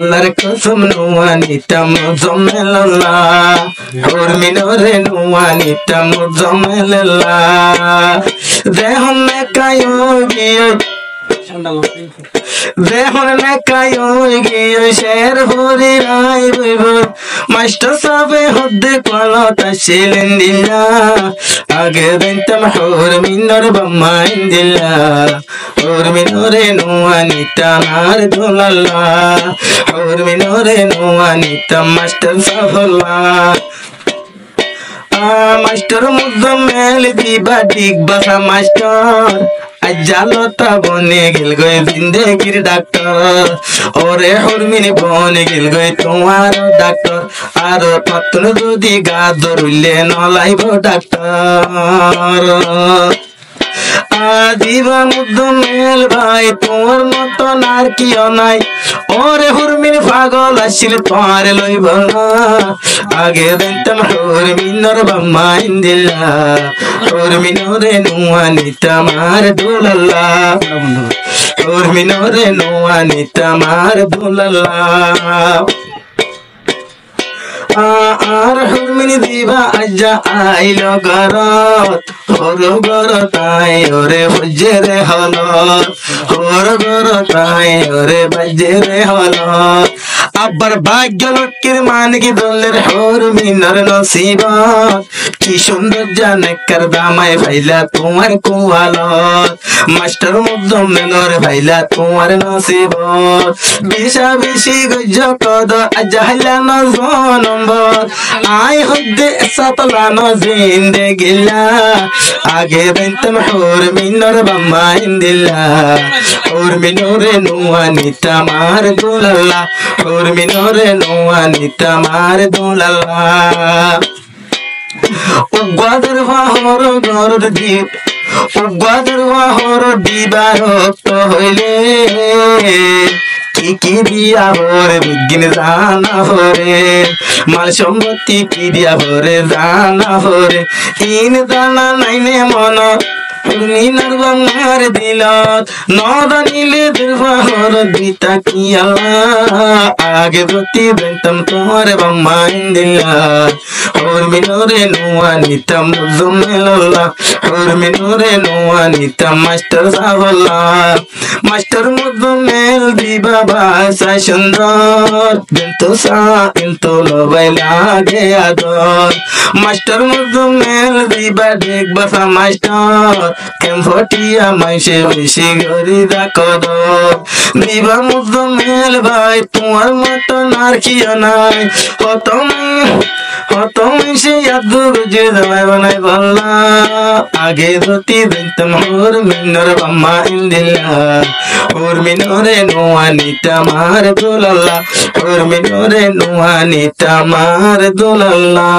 আল্লাহর কসম নুয়ানিটা মুজাম্মেলাল্লাহ ওর মিনরে নুয়ানিটা মুজাম্মেলাল্লাহ দেহন মে কায়ো গিয়ে দেহন মে কায়ো গিয়ে শের হরি রাই বইব মাস্টার সাবে হদ্দে কোলা তাশিলেন দিল্লা আগে দিনতম হোর মিনর বাম্মা ইন্দিল্লা ওর মিনরে নুয়ানিটা নার দুলাল্লাহ ওর মিনরে নুয়ানিটা মাস্টার সাবল্লাহ মাস্টার মুজাম্মেল দিবা ঠিক বাসা মাস্টার আজালতা বনে গেল গই জিন্দেগির ডাক্তার ওরে হরমিনি বনে গেল গই তোমার ডাক্তার আর পাতন যদি গা ধরলে নলাইব ডাক্তার দিবা মুজাম্মেল ভাই তোমার মতন আর কিও নাই ওরে হুরমিন পাগল আসিল তোমার লইব না আগে দিনতম হুরমিনর বাম্মা ইন্দিল্লা হুরমিনরে নুয়ানিটা মার দুলাল্লা হুরমিনরে নুয়ানিটা মার দুলাল্লা আর হুরমিনি দিবা আজ্জা আইল গরত হর গরতাই ওরে বজ্জে রে হলত হর গরতাই ওরে বজ্জে রে হলত আবার ভাগ্য লক্ষ্মীর মানকি দলের হুরমিনর নসিবত কি সুন্দর জানে কার দামায় ভাইলা তোমার কুয়ালত মাস্টার মুজাম্মেলর ভাইলা তোমার নসিবত বেশা বেশি গজ্জ কদ আজ্জা হাইলা নম্বর আই হদ্দে সাতলানো জিন্দেগিলা আগে দিনতম হুরমিনর বাম্মা ইন্দিল্লা হুরমিনরে নুয়ানিটা মার দুলাল্লা হুরমিনরে নুয়ানিটা মার দুলাল্লা উগ্বাদের বাহর গরর দ্বীপ উগ্বাদের বাহর দিবার রক্ত হইলে কি দিয়া ভরে বিজ্ঞান জানা ভরে মাল সম্পত্তি কি দিয়া ভরে জানা ভরে ইন জানা নাইনে মন মিনার বাংলার দিলত নদানিলে দুর্বাহর দিতা কি আল্লাহ আগে প্রতি বেন্তম তোমার বাম্মা ইন্দিল্লা হুরমিনরে নুয়ানিটা মুজাম্মেলাল্লাহ হুরমিনরে নুয়ানিটা মাস্টার সাবল্লাহ মাস্টার মুজাম্মেল দিবা ভাষা সুন্দর কিন্তু লবাই লাগে আদর মাস্টার মুজাম্মেল দিবা দেখ বাসা মাস্টার কেমফটিয়া মাইসে বেশি গরিদা কদর দিবা মুজাম্মেল ভাই তোমার মতন আর কিও নাই কত মাইসে আদু বুঝে দামাই বানাই বললা আগে ধতি দিনতম হুরমিনর বাম্মা ইন্দিল্লা হুরমিনরে নুয়ানিটা মার দুলাল্লা হুরমিনরে নুয়ানিটা মার দুলাল্লা